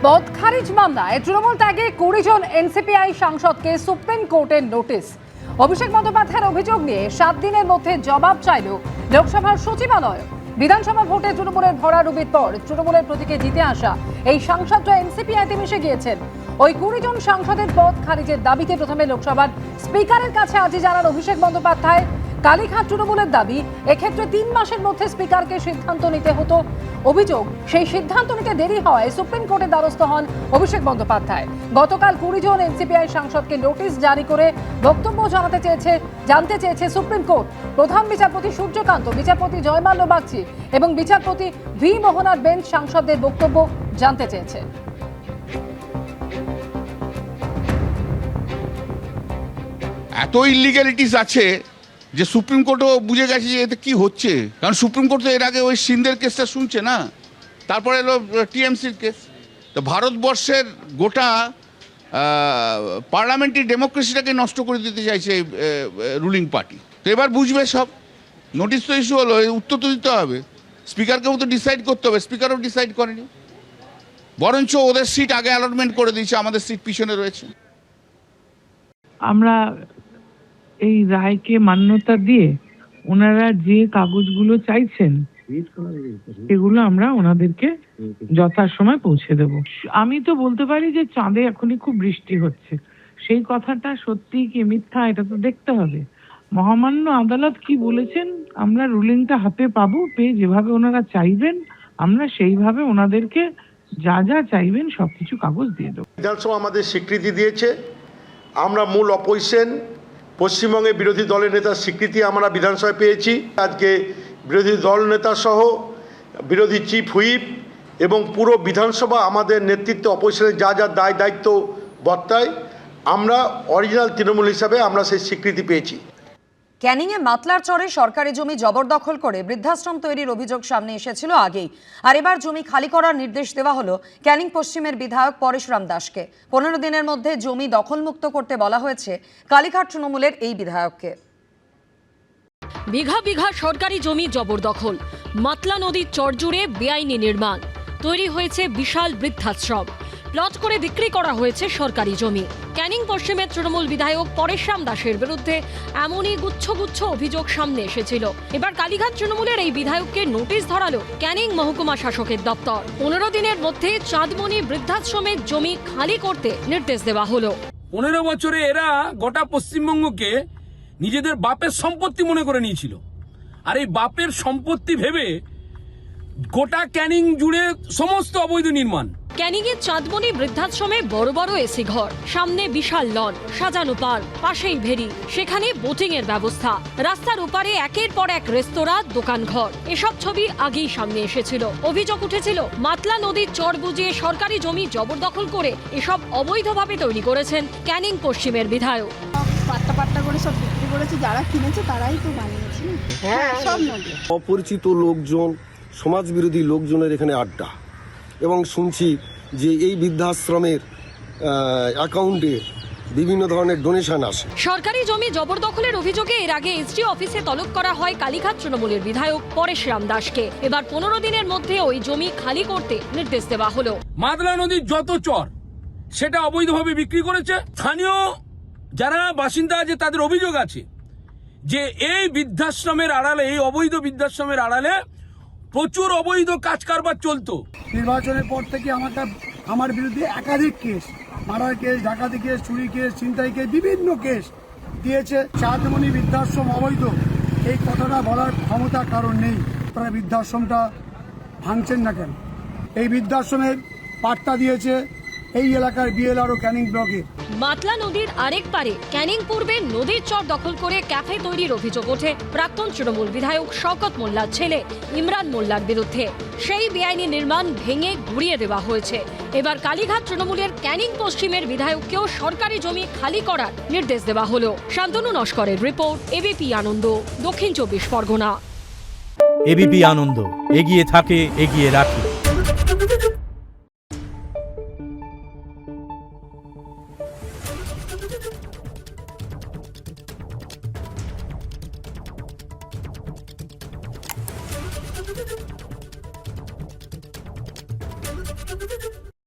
পদ খারিজ মামলায় তৃণমূল ত্যাগে 20 জন এনসিপিআই সাংসদকে সুপ্রিম কোর্টের নোটিশ। অভিষেক বন্দ্যোপাধ্যায়ের অভিযোগ নিয়ে 7 দিনের মধ্যে জবাব চাইল লোকসভার সচিবালয়। বিধানসভা ভোটে তৃণমূলের ভরাডুবির পর তৃণমূলের প্রতীকে জিতে আসা এই সাংসদরা এনসিপিআইতে মিশে গিয়েছেন। ওই 20 জন সাংসদের পদ খারিজের দাবিতে প্রথমে লোকসভার স্পিকারের কাছে আর্জি জানান অভিষেক বন্দ্যোপাধ্যায়। কালীঘাট তৃণমূলের দাবি, এক্ষেত্রে 3 মাসের মধ্যে স্পিকারকে সিদ্ধান্ত নিতে হতো। অভিযোগ, সেই সিদ্ধান্ত নিতে দেরি হওয়ায় সুপ্রিম কোর্টের দ্বারস্থ হন অভিষেক বন্দ্যোপাধ্যায়। গতকাল 20 জন এনসিপিআই সাংসদকে নোটিশ জারি করে বক্তব্য জানতে চেয়েছে সুপ্রিম কোর্ট। প্রধান বিচারপতি সূর্যকান্ত, বিচারপতি জয়মাল্য বাগচি এবং বিচারপতি ভি মোহনার বেঞ্চ সাংসদদের বক্তব্য জানতে চেয়েছে। এত ইলিগ্যালিটিস আছে যে সুপ্রিম কোর্টও বুঝে গেছে যে এতে কি হচ্ছে, কারণ সুপ্রিম কোর্ট তো এর আগে ওই সিন্ধের কেসটা শুনছে না, তারপরে এলো টিএমসির কেস। তো ভারতবর্ষের গোটা পার্লামেন্টারি ডেমোক্রেসিটাকে নষ্ট করে দিতে চাইছে রুলিং পার্টি। তো এবার বুঝবে সব। নোটিশ তো ইস্যু হলো, উত্তর তো দিতে হবে, স্পিকারকেও তো ডিসাইড করতে হবে। স্পিকারও ডিসাইড করেনি, বরঞ্চ ওদের সিট আগে অ্যালটমেন্ট করে দিয়েছে, আমাদের সিট পিছনে রয়েছে। আমরা এই রায়কে মান্যতা দিয়ে ওনারা যে কাগজগুলো চাইছেন এগুলো আমরা ওনাদেরকে যথাসময় পৌঁছে দেব। আমি তো বলতে পারি যে চাঁদে এখনই খুব বৃষ্টি হচ্ছে, সেই কথাটা সত্যি কি মিথ্যা এটা তো দেখতে হবে। মহামান্য আদালত কি বলেছেন আমরা রুলিংটা হাতে পাবো, পেয়ে যেভাবে ওনারা চাইবেন আমরা সেইভাবে ওনাদেরকে যা যা চাইবেন সবকিছু কাগজ দিয়ে দেবো। বিধানসভা আমাদের স্বীকৃতি দিয়েছে, আমরা মূল অপোজিশন পশ্চিমবঙ্গের বিরোধী দলের নেতার স্বীকৃতি আমরা বিধানসভায় পেয়েছি। আজকে বিরোধী দল নেতা সহ বিরোধী চিফ হুইপ এবং পুরো বিধানসভা আমাদের নেতৃত্বে অপোজিশনের যা যা দায়িত্ব বর্তায় আমরা অরিজিনাল তৃণমূল হিসাবে আমরা সেই স্বীকৃতি পেয়েছি। ক্যানিংয়ে মাতলার চরে সরকারি জমি জবরদখল করে বৃদ্ধাশ্রম তৈরির অভিযোগ সামনে এসেছিল আগেই, আর এবার জমি খালি করার নির্দেশ দেওয়া হলো ক্যানিং পশ্চিমের বিধায়ক পরেশরাম দাসকে। 15 দিনের মধ্যে জমি দখলমুক্ত করতে বলা হয়েছে কালীঘাট তৃণমূলের এই বিধায়ককে। বিঘা বিঘা সরকারি জমি জবরদখল, মাতলা নদীর চর জুড়ে বেআইনি নির্মাণ, তৈরি হয়েছে বিশাল বৃদ্ধাশ্রম, প্লট করে বিক্রি করা হয়েছে সরকারি জমি। ক্যানিং পশ্চিমের তৃণমূল বিধায়ক পরেশরাম দাসের বিরুদ্ধে এমনই গুচ্ছ অভিযোগ সামনে এসেছিল। এবার কালীঘাট তৃণমূলের এই বিধায়ককে নোটিশ ধরালো ক্যানিং মহকুমা শাসকের দপ্তর। 15 দিনের মধ্যে চাঁদমণি বৃদ্ধাশ্রমের জমি খালি করতে নির্দেশ দেওয়া হলো। 15 বছরে এরা গোটা পশ্চিমবঙ্গকে নিজেদের বাপের সম্পত্তি মনে করে নিয়েছিল, আর এই বাপের সম্পত্তি ভেবে গোটা ক্যানিং জুড়ে সমস্ত অবৈধ নির্মাণ। ক্যানিংয়ের চাঁদমণি বৃদ্ধাশ্রমে বড় বড় এসি ঘর, সামনে বিশাল লন, সাজানো পার্ক, পাশেই ভেরি, সেখানে বোটিং এর ব্যবস্থা, রাস্তার ওপারে একের পর এক রেস্তোরাঁ, দোকান ঘর। এসব ছবি আগেই সামনে এসেছিল। অভিযোগ উঠেছিল মাতলা নদীর চর বুঝিয়ে সরকারি জমি জবরদখল করে এসব অবৈধভাবে তৈরি করেছেন ক্যানিং পশ্চিমের বিধায়ক। পাট্টা করে সব বিক্রি করেছে, যারা কিনেছে তারাই তো বানিয়েছে। সব নদী অপরিচিত লোকজন, সমাজবিরোধী লোকজনের এখানে আড্ডা, এবং শুনছি যে এই বৃদ্ধাশ্রমের অ্যাকাউন্টে বিভিন্ন ধরনের ডোনেশন আসে। সরকারি জমি জবরদখলের অভিযোগে এর আগে এসডি অফিসে তলব করা হয় কালীঘাট তৃণমূলের বিধায়ক পরেশরাম দাসকে। এবার 15 দিনের মধ্যে ওই জমি খালি করতে নির্দেশ দেওয়া হলো। মাতলা নদীর যত চর সেটা অবৈধভাবে বিক্রি করেছে। স্থানীয় যারা বাসিন্দা আছে তাদের অভিযোগ আছে যে এই বৃদ্ধাশ্রমের আড়ালে, এই অবৈধ বৃদ্ধাশ্রমের আড়ালে প্রচুর অবৈধ কাজ কারবার চলতো। নির্বাচনের পর থেকে আমার বিরুদ্ধে একাধিক কেস, মারার কেস, ডাকাতি কেস, চুরি কেস, ছিনতাই কেস, বিভিন্ন কেস দিয়েছে। চাঁদমণি বৃদ্ধাশ্রম অবৈধ এই কথাটা বলার ক্ষমতা কারণ নেই। তারা বৃদ্ধাশ্রমটা ভাঙছেন না কেন? এই বৃদ্ধাশ্রমের পাট্টা দিয়েছে এই এলাকার বিএলআর ও ক্যানিং ব্লকে। মাতলা নদীর আরেক পারে ক্যানিং পূর্বে নদীর চর দখল করে ক্যাফে তৈরির অভিযোগ ওঠে প্রাক্তন তৃণমূল বিধায়ক শওকত মোল্লার ছেলে ইমরান মোল্লার বিরুদ্ধে। সেই বেআইনি নির্মাণ ভেঙে গুড়িয়ে দেওয়া হয়েছে। এবার কালীঘাট তৃণমূলের ক্যানিং পশ্চিমের বিধায়ককেও সরকারি জমি খালি করার নির্দেশ দেওয়া হলো। শান্তনু নস্করের রিপোর্ট, এবিপি আনন্দ, দক্ষিণ 24 পরগনা। এবিপি আনন্দ, এগিয়ে থাকে, এগিয়ে রাখে।